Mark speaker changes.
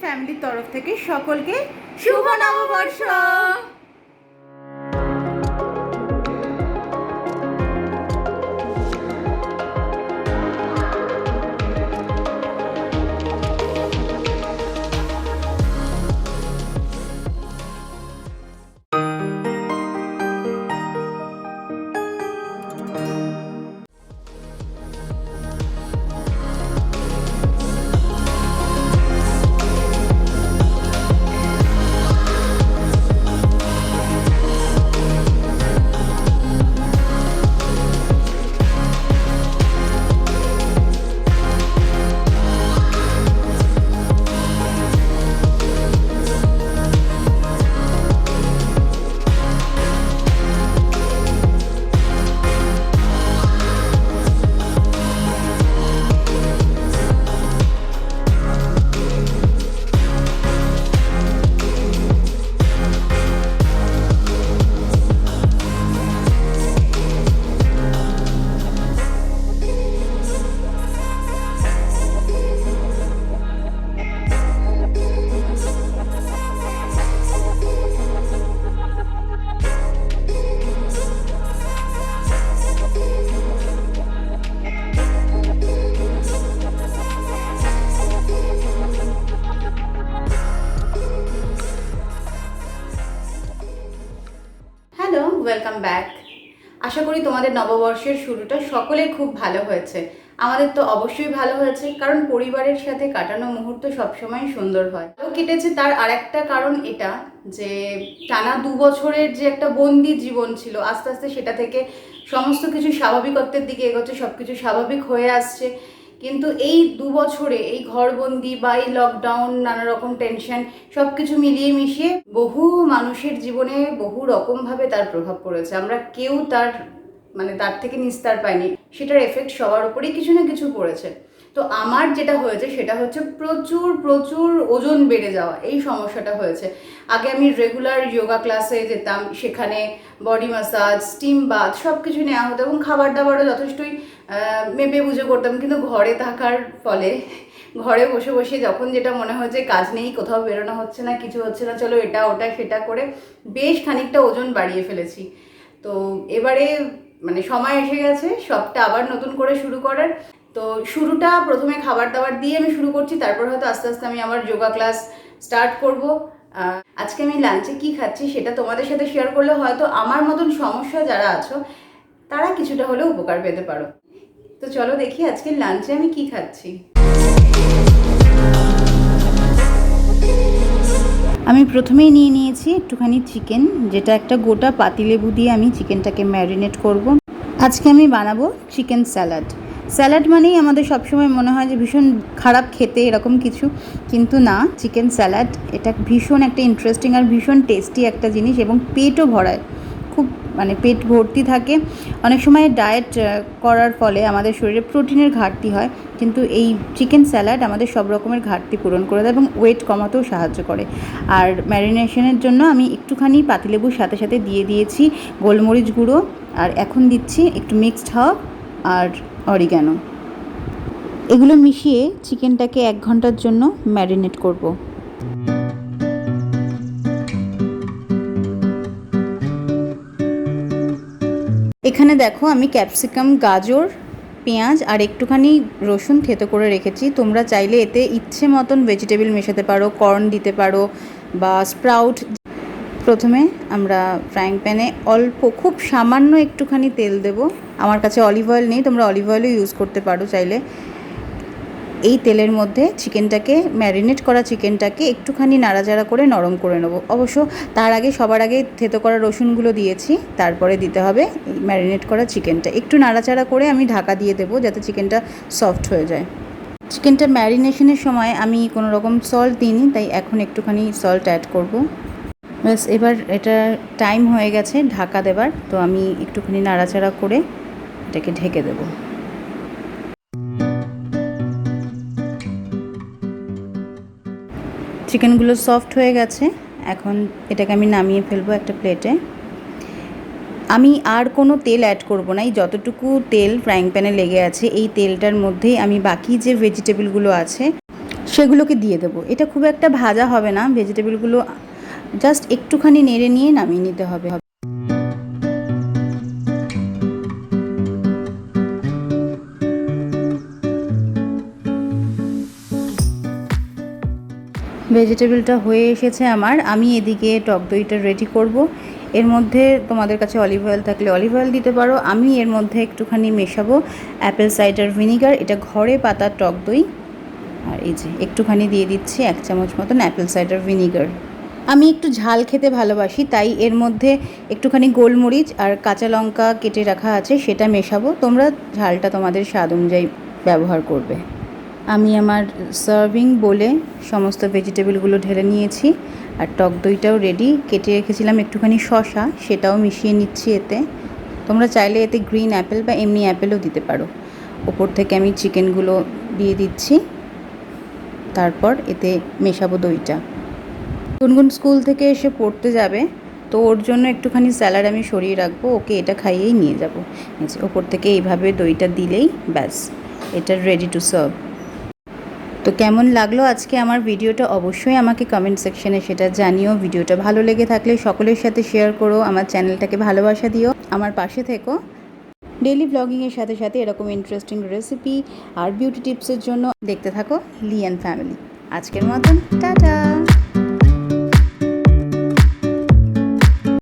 Speaker 1: ফ্যামিলির তরফ থেকে সকলকে শুভ নববর্ষ। Hello, welcome back. আশা করি তোমাদের নববর্ষের শুরুটা সকলের খুব ভালো হয়েছে। আমাদের তো অবশ্যই ভালো হয়েছে, কারণ পরিবারের সাথে কাটানো মুহূর্ত সবসময় সুন্দর হয়। ভালো কেটেছে তার আরেকটা কারণ এটা যে টানা 2 বছরের যে একটা বন্দি জীবন ছিল, আস্তে আস্তে সেটা থেকে সমস্ত কিছু স্বাভাবিকত্বের দিকে এগোচ্ছে, সব কিছু স্বাভাবিক হয়ে আসছে। কিন্তু এই 2 বছরে এই ঘরবন্দি বা এই লকডাউন, নানা রকম টেনশন, সব কিছু মিলিয়ে মিশিয়ে বহু মানুষের জীবনে বহু রকমভাবে তার প্রভাব পড়েছে। আমরা কেউ তার থেকে নিস্তার পাইনি। সেটার এফেক্ট সবার উপরেই কিছু না কিছু পড়েছে। তো আমার যেটা হয়েছে সেটা হচ্ছে প্রচুর প্রচুর ওজন বেড়ে যাওয়া, এই সমস্যাটা হয়েছে। আগে আমি রেগুলার যোগা ক্লাসে যেতাম, সেখানে বডি ম্যাসাজ, স্টিম বাথ সব কিছু নেওয়া হতো এবং খাবার দাবারও যথেষ্টই মেপে বুঝে করতাম। কিন্তু ঘরে থাকার ফলে, ঘরে বসে বসে যখন যেটা মনে হয় যে কাজ নেই, কোথাও বেরোনো হচ্ছে না, কিছু হচ্ছে না, চলো এটা ওটা সেটা করে বেশ খানিকটা ওজন বাড়িয়ে ফেলেছি। তো এবারে সময় এসে গেছে সবটা আবার নতুন করে শুরু করার। তো শুরুটা প্রথমে খাবার দাবার দিয়ে আমি শুরু করছি, তারপর হয়তো আস্তে আস্তে আমি আমার যোগা ক্লাস স্টার্ট করব। আজকে আমি লাঞ্চে কি খাচ্ছি সেটা তোমাদের সাথে শেয়ার করলে হয়তো আমার মতন সমস্যা যারা আছো তারা কিছুটা হলেও উপকার পেতে পারো। তো চলো দেখি আজকে লাঞ্চে আমি কি খাচ্ছি। আমি প্রথমেই নিয়ে নিয়েছি একটুখানি চিকেন, যেটা একটা গোটা পাতিলেবু দিয়ে আমি চিকেনটাকে ম্যারিনেট করব। আজকে আমি বানাবো চিকেন স্যালাড। স্যালাড মানেই আমাদের সবসময় মনে হয় যে ভীষণ খারাপ খেতে, এরকম কিছু, কিন্তু না, চিকেন স্যালাড এটা ভীষণ একটা ইন্টারেস্টিং আর ভীষণ টেস্টি একটা জিনিস, এবং পেটও ভরায়, খুব পেট ভর্তি থাকে। অনেক সময় ডায়েট করার ফলে আমাদের শরীরে প্রোটিনের ঘাটতি হয়, কিন্তু এই চিকেন স্যালাড আমাদের সব রকমের ঘাটতি পূরণ করে দেয় এবং ওয়েট কমাতেও সাহায্য করে। আর ম্যারিনেশনের জন্য আমি একটুখানি পাতিলেবুর সাথে সাথে দিয়ে দিয়েছি গোলমরিচ গুঁড়ো, আর এখন দিচ্ছি একটু মিক্সড হার্ব আর অরিগ্যানো। এগুলো মিশিয়ে চিকেনটাকে 1 ঘন্টার জন্য ম্যারিনেট করব। এখানে দেখো আমি ক্যাপসিকাম, গাজর, পেঁয়াজ আর একটুখানি রসুন থেতো করে রেখেছি। তোমরা চাইলে এতে ইচ্ছে মতন ভেজিটেবল মেশাতে পারো, কর্ন দিতে পারো বা স্প্রাউট। প্রথমে আমরা ফ্রাইং প্যানে অল্প, খুব সামান্য একটুখানি তেল দেব। আমার কাছে অলিভ অয়েল নেই, তোমরা অলিভ অয়েলও ইউজ করতে পারো চাইলে। এই তেলের মধ্যে ম্যারিনেট করা চিকেনটাকে একটুখানি নাড়াচাড়া করে নরম করে নেব। অবশ্য তার আগে, সবার আগে থেতো করা রসুনগুলো দিয়েছি, তারপরে দিতে হবে ম্যারিনেট করা চিকেনটা। একটু নাড়াচাড়া করে আমি ঢাকা দিয়ে দেবো যাতে চিকেনটা সফট হয়ে যায়। চিকেনটা ম্যারিনেশনের সময় আমি কোনো রকম সল্ট দিইনি, তাই এখন একটুখানি সল্ট অ্যাড করব। ব্যাস, এবার এটা টাইম হয়ে গেছে ঢাকা দেবার, তো আমি একটুখানি নাড়াচাড়া করে এটাকে ঢেকে দেবো। চিকেনগুলো সফট হয়ে গেছে, এখন এটাকে আমি নামিয়ে ফেলবো একটা প্লেটে। আমি আর কোনো তেল অ্যাড করব না। এই যতটুকু তেল ফ্রাইং প্যানে লেগে আছে এই তেলটার মধ্যেই আমি বাকি যে ভেজিটেবলগুলো আছে সেগুলোকে দিয়ে দেবো। এটা খুব একটা ভাজা হবে না, ভেজিটেবলগুলো জাস্ট একটুখানি নেড়ে নিয়ে নামিয়ে নিতে হবে। ভেজিটেবলটা হয়ে এসেছে আমার। আমি এদিকে টক দইটা রেডি করব। এর মধ্যে তোমাদের কাছে অলিভ অয়েল থাকলে অলিভ অয়েল দিতে পারো। আমি এর মধ্যে একটুখানি মেশাবো অ্যাপেল সাইডার ভিনিগার, এটা ঘরে পাতা টক দই। আর এই যে একটুখানি দিয়ে দিচ্ছি 1 চামচ মতন অ্যাপেল সাইডার ভিনিগার। আমি একটু ঝাল খেতে ভালোবাসি, তাই এর মধ্যে একটুখানি গোলমরিচ আর কাঁচা লঙ্কা কেটে রাখা আছে, সেটা মেশাবো। তোমরা ঝালটা তোমাদের স্বাদ অনুযায়ী ব্যবহার করবে। আমি আমার সার্ভিং বলে সমস্ত ভেজিটেবলগুলো ঢেলে নিয়েছি, আর টক দইটাও রেডি। কেটে রেখেছিলাম একটুখানি শসা, সেটাও মিশিয়ে নিচ্ছি এতে। তোমরা চাইলে এতে গ্রিন অ্যাপেল বা এমনি অ্যাপেলও দিতে পারো। ওপর থেকে আমি চিকেনগুলো দিয়ে দিচ্ছি, তারপর এতে মেশাবো দইটা। গুনগুন স্কুল থেকে এসে পড়তে যাবে, তো ওর জন্য একটুখানি স্যালাড আমি সরিয়ে রাখবো, ওকে এটা খাইয়েই নিয়ে যাবো। ওপর থেকে এইভাবে দইটা দিলেই ব্যাস, এটা রেডি টু সার্ভ। তো কেমন লাগলো আজকে আমার ভিডিওটা অবশ্যই আমাকে কমেন্ট সেকশনে সেটা জানিও। ভিডিওটা ভালো লেগে থাকলে সকলের সাথে শেয়ার করো, আমার চ্যানেলটাকে ভালোবাসা দিও, আমার পাশে থেকো। ডেইলি ব্লগিংয়ের সাথে সাথে এরকম ইন্টারেস্টিং রেসিপি আর বিউটি টিপসের জন্য দেখতে থাকো লিয়ান ফ্যামিলি। আজকের মতন টাটা।